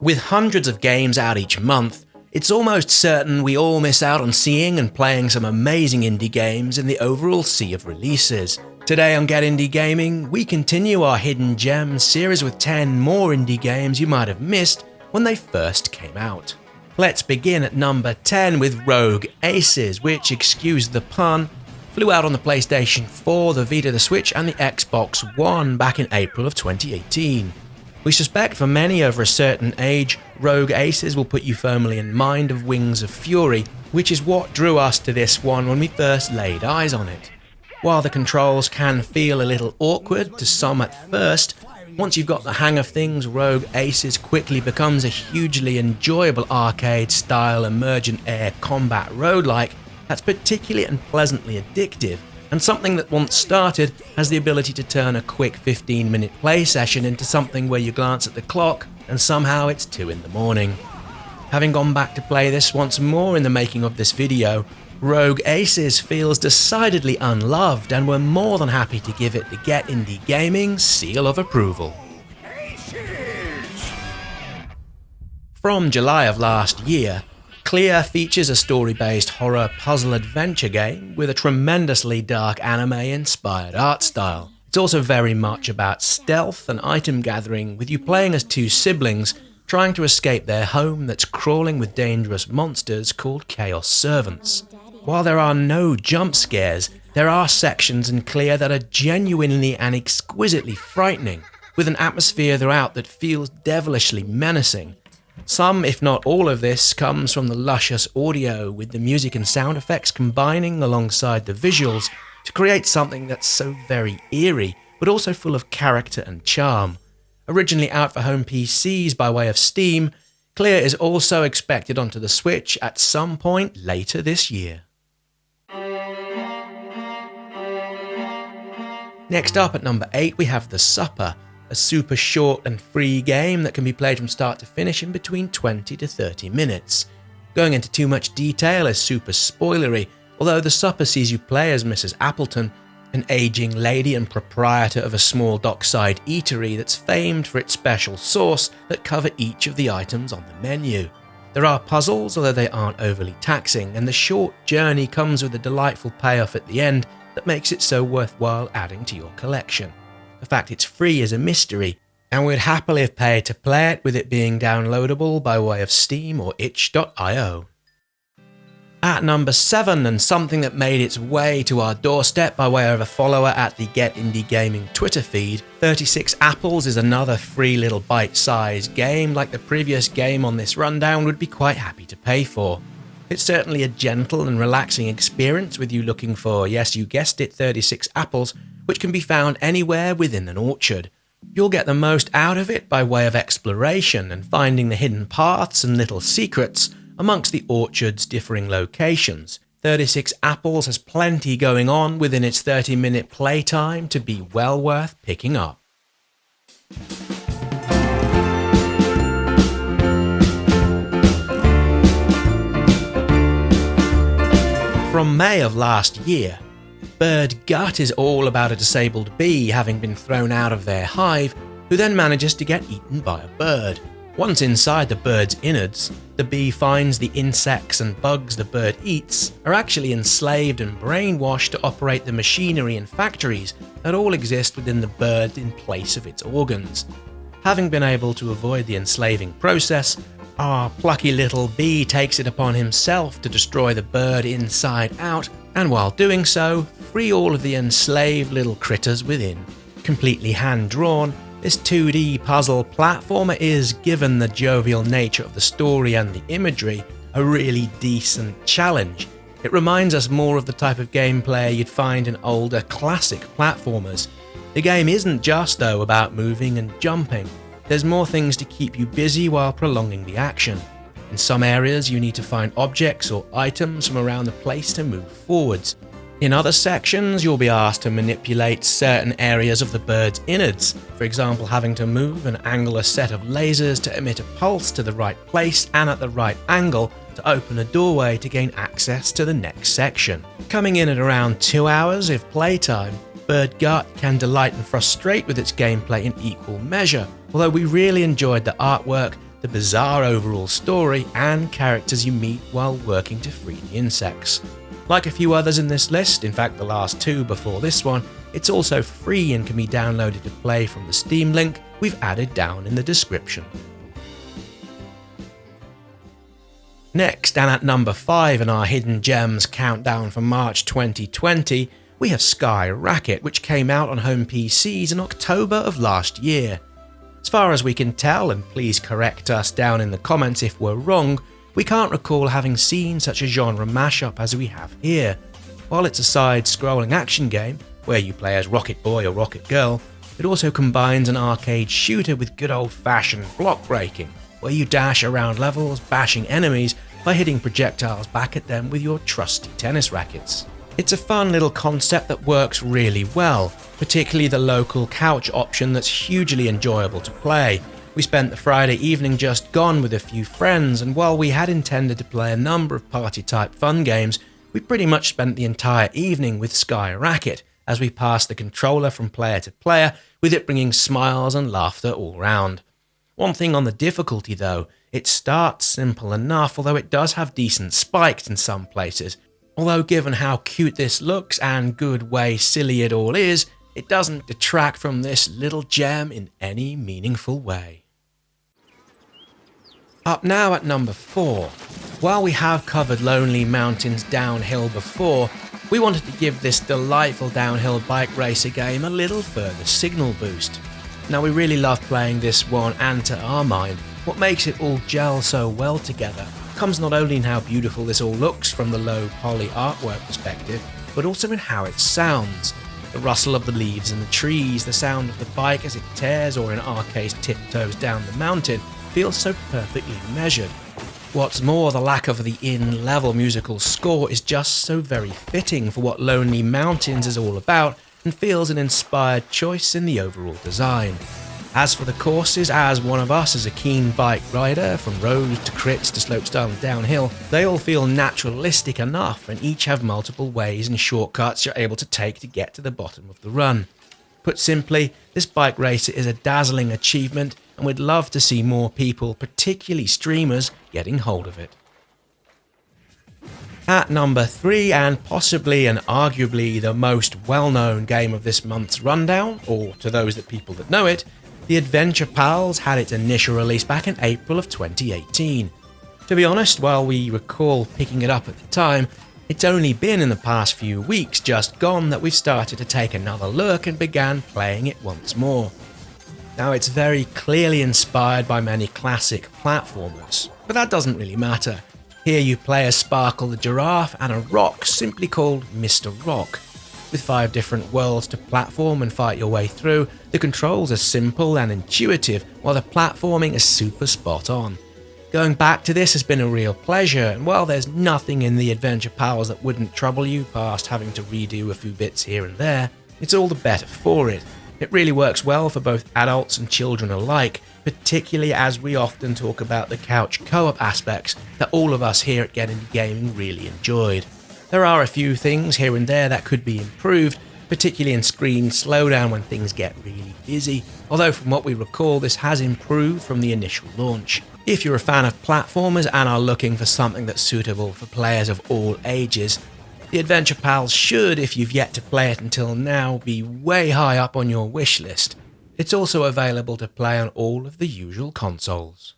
With hundreds of games out each month, it's almost certain we all miss out on seeing and playing some amazing indie games in the overall sea of releases. Today on Get Indie Gaming, we continue our Hidden Gems series with 10 more indie games you might have missed when they first came out. Let's begin at number 10 with Rogue Aces, which, excuse the pun, flew out on the PlayStation 4, the Vita, the Switch and the Xbox One back in April of 2018. We suspect for many over a certain age, Rogue Aces will put you firmly in mind of Wings of Fury, which is what drew us to this one when we first laid eyes on it. While the controls can feel a little awkward to some at first, once you've got the hang of things, Rogue Aces quickly becomes a hugely enjoyable arcade-style emergent air combat roguelike that's particularly and pleasantly addictive, and something that once started has the ability to turn a quick 15-minute play session into something where you glance at the clock and somehow it's 2 in the morning. Having gone back to play this once more in the making of this video, Rogue Aces feels decidedly unloved, and we're more than happy to give it the Get Indie Gaming seal of approval. From July of last year, Clea features a story-based horror puzzle-adventure game with a tremendously dark anime-inspired art style. It's also very much about stealth and item gathering, with you playing as 2 siblings trying to escape their home that's crawling with dangerous monsters called Chaos Servants. While there are no jump scares, there are sections in Clea that are genuinely and exquisitely frightening, with an atmosphere throughout that feels devilishly menacing. Some, if not all of this, comes from the luscious audio, with the music and sound effects combining alongside the visuals to create something that's so very eerie, but also full of character and charm. Originally out for home PCs by way of Steam, Clea is also expected onto the Switch at some point later this year. Next up at number 8 we have The Supper, a super short and free game that can be played from start to finish in between 20 to 30 minutes. Going into too much detail is super spoilery, although The Supper sees you play as Mrs. Appleton, an aging lady and proprietor of a small dockside eatery that's famed for its special sauce that cover each of the items on the menu. There are puzzles, although they aren't overly taxing, and the short journey comes with a delightful payoff at the end that makes it so worthwhile adding to your collection. The fact it's free is a mystery, and we'd happily have paid to play it with it being downloadable by way of Steam or itch.io. At number 7, and something that made its way to our doorstep by way of a follower at the Get Indie Gaming Twitter feed, 36 Apples is another free little bite-sized game like the previous game on this rundown would be quite happy to pay for. It's certainly a gentle and relaxing experience with you looking for, yes you guessed it, 36 apples, which can be found anywhere within an orchard. You'll get the most out of it by way of exploration and finding the hidden paths and little secrets amongst the orchard's differing locations. 36 Apples has plenty going on within its 30-minute playtime to be well worth picking up. From May of last year, Bird Gut is all about a disabled bee having been thrown out of their hive, who then manages to get eaten by a bird. Once inside the bird's innards, the bee finds the insects and bugs the bird eats are actually enslaved and brainwashed to operate the machinery and factories that all exist within the bird in place of its organs. Having been able to avoid the enslaving process, our plucky little bee takes it upon himself to destroy the bird inside out, and while doing so, free all of the enslaved little critters within. Completely hand-drawn, this 2D puzzle platformer is, given the jovial nature of the story and the imagery, a really decent challenge. It reminds us more of the type of gameplay you'd find in older classic platformers. The game isn't just, though, about moving and jumping. There's more things to keep you busy while prolonging the action. In some areas you need to find objects or items from around the place to move forwards. In other sections you'll be asked to manipulate certain areas of the bird's innards, for example having to move and angle a set of lasers to emit a pulse to the right place and at the right angle to open a doorway to gain access to the next section. Coming in at around 2 hours if playtime, Bird Gut can delight and frustrate with its gameplay in equal measure, although we really enjoyed the artwork, the bizarre overall story, and characters you meet while working to free the insects. Like a few others in this list, in fact the last two before this one, it's also free and can be downloaded to play from the Steam link we've added down in the description. Next, and at number 5 in our Hidden Gems countdown for March 2020, we have Racket, which came out on home PCs in October of last year. As far as we can tell, and please correct us down in the comments if we're wrong, we can't recall having seen such a genre mashup as we have here. While it's a side-scrolling action game, where you play as Rocket Boy or Rocket Girl, it also combines an arcade shooter with good old-fashioned block breaking, where you dash around levels, bashing enemies by hitting projectiles back at them with your trusty tennis rackets. It's a fun little concept that works really well, particularly the local couch option that's hugely enjoyable to play. We spent the Friday evening just gone with a few friends, and while we had intended to play a number of party-type fun games, we pretty much spent the entire evening with Racket, as we passed the controller from player to player, with it bringing smiles and laughter all round. One thing on the difficulty though, it starts simple enough, although it does have decent spikes in some places. Although given how cute this looks and good way silly it all is, it doesn't detract from this little gem in any meaningful way. Up now at number 4. While we have covered Lonely Mountains Downhill before, we wanted to give this delightful downhill bike racer game a little further signal boost. Now we really love playing this one, and to our mind, what makes it all gel so well together comes not only in how beautiful this all looks from the low poly artwork perspective, but also in how it sounds. The rustle of the leaves in the trees, the sound of the bike as it tears or in our case tiptoes down the mountain feels so perfectly measured. What's more, the lack of the in-level musical score is just so very fitting for what Lonely Mountains is all about, and feels an inspired choice in the overall design. As for the courses, as one of us is a keen bike rider, from roads to crits to slopestyle and downhill, they all feel naturalistic enough and each have multiple ways and shortcuts you're able to take to get to the bottom of the run. Put simply, this bike racer is a dazzling achievement, and we'd love to see more people, particularly streamers, getting hold of it. At number 3, and possibly and arguably the most well-known game of this month's rundown, or to those people that know it, The Adventure Pals had its initial release back in April of 2018. To be honest, while we recall picking it up at the time, it's only been in the past few weeks just gone that we've started to take another look and began playing it once more. Now it's very clearly inspired by many classic platformers, but that doesn't really matter. Here you play as Sparkle the Giraffe and a rock simply called Mr. Rock. With 5 different worlds to platform and fight your way through, the controls are simple and intuitive, while the platforming is super spot on. Going back to this has been a real pleasure, and while there's nothing in the Adventure Pals that wouldn't trouble you past having to redo a few bits here and there, it's all the better for it. It really works well for both adults and children alike, particularly as we often talk about the couch co-op aspects that all of us here at Get Indie Gaming really enjoyed. There are a few things here and there that could be improved, particularly in screen slowdown when things get really busy, although from what we recall this has improved from the initial launch. If you're a fan of platformers and are looking for something that's suitable for players of all ages, The Adventure Pals should, if you've yet to play it until now, be way high up on your wish list. It's also available to play on all of the usual consoles.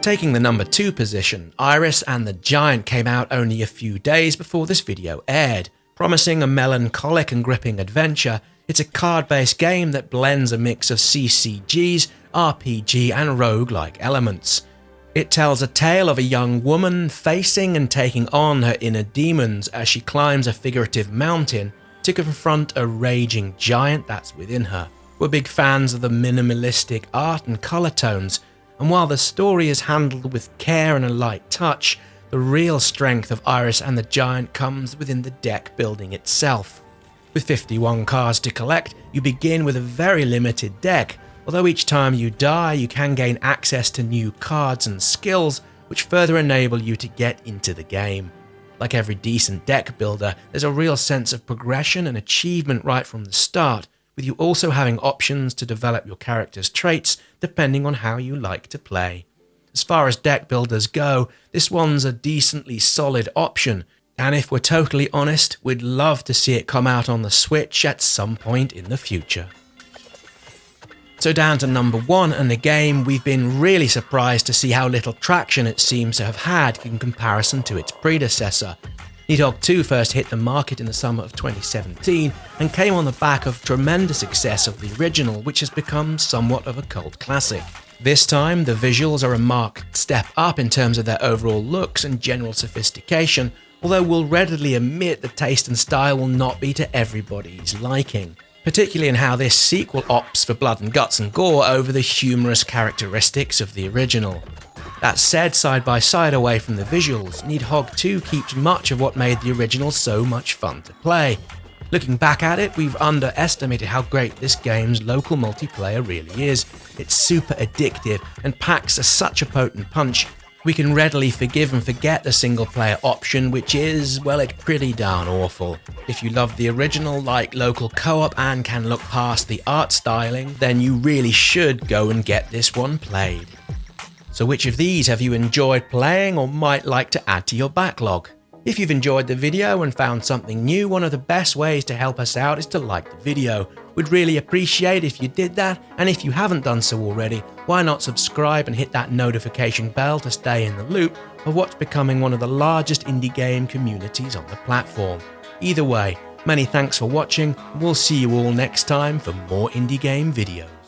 Taking the number 2 position, Iris and the Giant came out only a few days before this video aired. Promising a melancholic and gripping adventure, it's a card-based game that blends a mix of CCGs, RPG and roguelike elements. It tells a tale of a young woman facing and taking on her inner demons as she climbs a figurative mountain to confront a raging giant that's within her. We're big fans of the minimalistic art and colour tones, and while the story is handled with care and a light touch, the real strength of Iris and the Giant comes within the deck building itself. With 51 cards to collect, you begin with a very limited deck, although each time you die you can gain access to new cards and skills which further enable you to get into the game. Like every decent deck builder, there's a real sense of progression and achievement right from the start, with you also having options to develop your character's traits depending on how you like to play. As far as deck builders go, this one's a decently solid option, and if we're totally honest, we'd love to see it come out on the Switch at some point in the future. So down to number 1, and a game we've been really surprised to see how little traction it seems to have had in comparison to its predecessor. Nidhog 2 first hit the market in the summer of 2017 and came on the back of tremendous success of the original, which has become somewhat of a cult classic. This time, the visuals are a marked step up in terms of their overall looks and general sophistication, although we'll readily admit the taste and style will not be to everybody's liking, particularly in how this sequel opts for blood and guts and gore over the humorous characteristics of the original. That said, side by side away from the visuals, Nidhogg 2 keeps much of what made the original so much fun to play. Looking back at it, we've underestimated how great this game's local multiplayer really is. It's super addictive and packs such a potent punch. We can readily forgive and forget the single player option, which is, well, it's pretty darn awful. If you love the original, like local co-op and can look past the art styling, then you really should go and get this one played. So which of these have you enjoyed playing or might like to add to your backlog? If you've enjoyed the video and found something new, one of the best ways to help us out is to like the video. We'd really appreciate if you did that, and if you haven't done so already, why not subscribe and hit that notification bell to stay in the loop of what's becoming one of the largest indie game communities on the platform. Either way, many thanks for watching, and we'll see you all next time for more indie game videos.